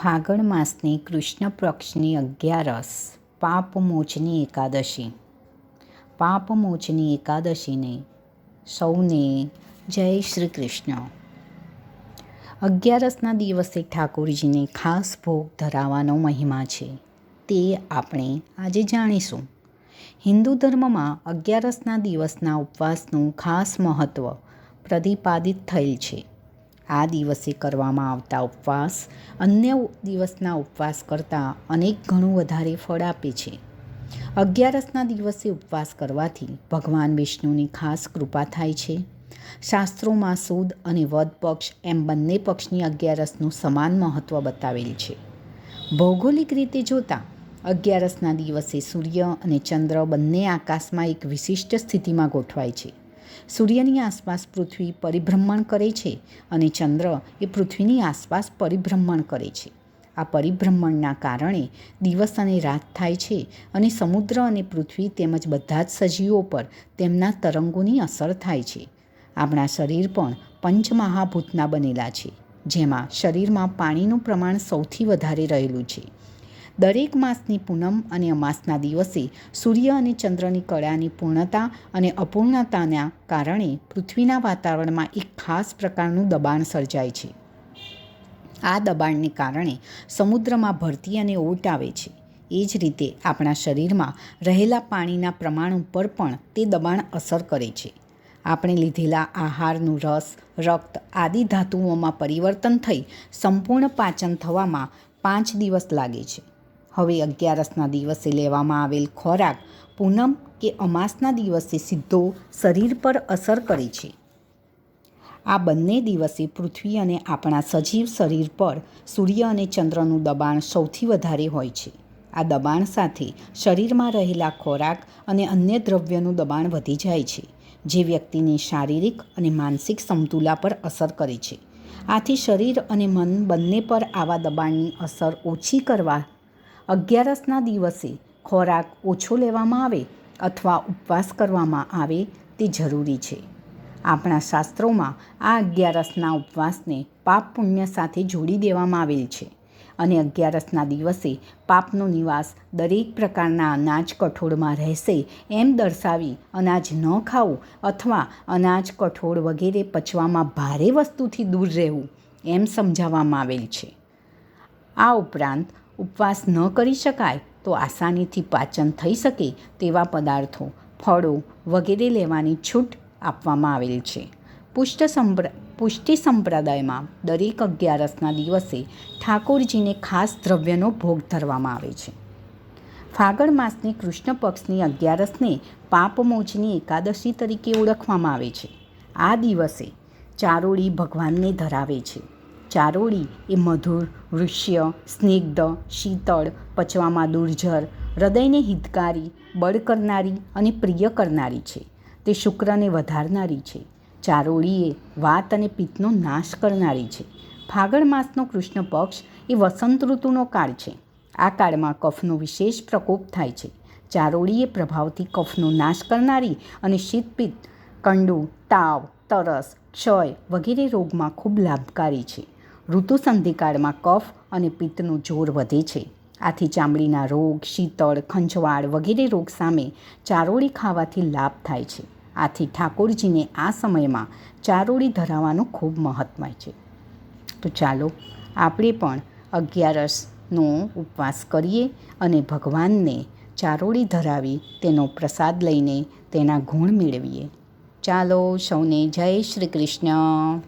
ફાગણ માસની કૃષ્ણ પક્ષની 11 પાપમોચની એકાદશી. પાપમોચની એકાદશીને સૌને જય શ્રી કૃષ્ણ. 11ના દિવસે ઠાકોરજીને ખાસ ભોગ ધરાવવાનો મહિમા છે, તે આપણે આજે જાણીશું. હિન્દુ ધર્મમાં 11ના દિવસના ઉપવાસનું ખાસ મહત્ત્વ પ્રતિપાદિત થયેલ છે. આ દિવસે કરવામાં આવતા ઉપવાસ અન્ય દિવસના ઉપવાસ કરતાં અનેક ગણું વધારે ફળ આપે છે. 11ના દિવસે ઉપવાસ કરવાથી ભગવાન વિષ્ણુની ખાસ કૃપા થાય છે. શાસ્ત્રોમાં સુદ અને વદ પક્ષ એમ બંને પક્ષની 11નું સમાન મહત્ત્વ બતાવેલ છે. ભૌગોલિક રીતે જોતાં 11ના દિવસે સૂર્ય અને ચંદ્ર બંને આકાશમાં એક વિશિષ્ટ સ્થિતિમાં ગોઠવાય છે. સૂર્યની આસપાસ પૃથ્વી પરિભ્રમણ કરે છે અને ચંદ્ર એ પૃથ્વીની આસપાસ પરિભ્રમણ કરે છે. આ પરિભ્રમણના કારણે દિવસ અને રાત થાય છે અને સમુદ્ર અને પૃથ્વી તેમજ બધા જ સજીવો પર તેમના તરંગોની અસર થાય છે. આપણા શરીર પણ પંચમહાભૂતના બનેલા છે, જેમાં શરીરમાં પાણીનું પ્રમાણ સૌથી વધારે રહેલું છે. દરેક માસની પૂનમ અને અમાસના દિવસે સૂર્ય અને ચંદ્રની કળાની પૂર્ણતા અને અપૂર્ણતાના કારણે પૃથ્વીના વાતાવરણમાં એક ખાસ પ્રકારનું દબાણ સર્જાય છે. આ દબાણને કારણે સમુદ્રમાં ભરતી અને ઓટ આવે છે. એ જ રીતે આપણા શરીરમાં રહેલા પાણીના પ્રમાણ ઉપર પણ તે દબાણ અસર કરે છે. આપણે લીધેલા આહારનું રસ, રક્ત આદિ ધાતુઓમાં પરિવર્તન થઈ સંપૂર્ણ પાચન થવામાં 5 દિવસ લાગે છે. હવે 11ના દિવસે લેવામાં આવેલ ખોરાક પૂનમ કે અમાસના દિવસે સીધો શરીર પર અસર કરે છે. આ બંને દિવસે પૃથ્વી અને આપણા સજીવ શરીર પર સૂર્ય અને ચંદ્રનું દબાણ સૌથી વધારે હોય છે. આ દબાણ સાથે શરીરમાં રહેલા ખોરાક અને અન્ય દ્રવ્યનું દબાણ વધી જાય છે, જે વ્યક્તિની શારીરિક અને માનસિક સમતુલા પર અસર કરે છે. આથી શરીર અને મન બંને પર આવા દબાણની અસર ઓછી કરવા 11ના દિવસે ખોરાક ઓછો લેવામાં આવે અથવા ઉપવાસ કરવામાં આવે તે જરૂરી છે. આપણા શાસ્ત્રોમાં આ 11ના ઉપવાસને પાપ પુણ્ય સાથે જોડી દેવામાં આવેલ છે અને 11ના દિવસે પાપનો નિવાસ દરેક પ્રકારના અનાજ કઠોળમાં રહેશે એમ દર્શાવી અનાજ ન ખાવું અથવા અનાજ કઠોળ વગેરે પચવામાં ભારે વસ્તુથી દૂર રહેવું એમ સમજાવવામાં આવેલ છે. આ ઉપરાંત ઉપવાસ ન કરી શકાય તો આસાનીથી પાચન થઈ શકે તેવા પદાર્થો, ફળો વગેરે લેવાની છૂટ આપવામાં આવેલ છે. પુષ્ટિ સંપ્રદાયમાં દરેક 11ના દિવસે ઠાકોરજીને ખાસ દ્રવ્યનો ભોગ ધરવામાં આવે છે. ફાગણ માસની કૃષ્ણ પક્ષની 11ને પાપમોચની એકાદશી તરીકે ઓળખવામાં આવે છે. આ દિવસે ચારોળી ભગવાનને ધરાવે છે. ચારોળી એ મધુર, વૃષ્ય, સ્નિગ્ધ, શીતળ, પચવામાં દુર્જર, હૃદયને હિતકારી, બળ કરનારી અને પ્રિય કરનારી છે. તે શુક્રને વધારનારી છે. ચારોળી એ વાત અને પિત્તનો નાશ કરનારી છે. ફાગણ માસનો કૃષ્ણ પક્ષ એ વસંત ઋતુનો કાળ છે. આ કાળમાં કફનો વિશેષ પ્રકોપ થાય છે. ચારોળી એ પ્રભાવથી કફનો નાશ કરનારી અને શીતપિત્ત, કંડુ, તાવ, તરસ, ક્ષય વગેરે રોગમાં ખૂબ લાભકારી છે. ઋતુ સંધિકાળમાં કફ અને પિત્તનું જોર વધે છે. આથી ચામડીના રોગ, શીતળ, ખંજવાળ વગેરે રોગ સામે ચારોળી ખાવાથી લાભ થાય છે. આથી ઠાકોરજીને આ સમયમાં ચારોળી ધરાવવાનું ખૂબ મહત્ત્વ છે. તો ચાલો આપણે પણ 11નો ઉપવાસ કરીએ અને ભગવાનને ચારોળી ધરાવી તેનો પ્રસાદ લઈને તેના ગુણ મેળવીએ. ચાલો સૌને જય શ્રી કૃષ્ણ.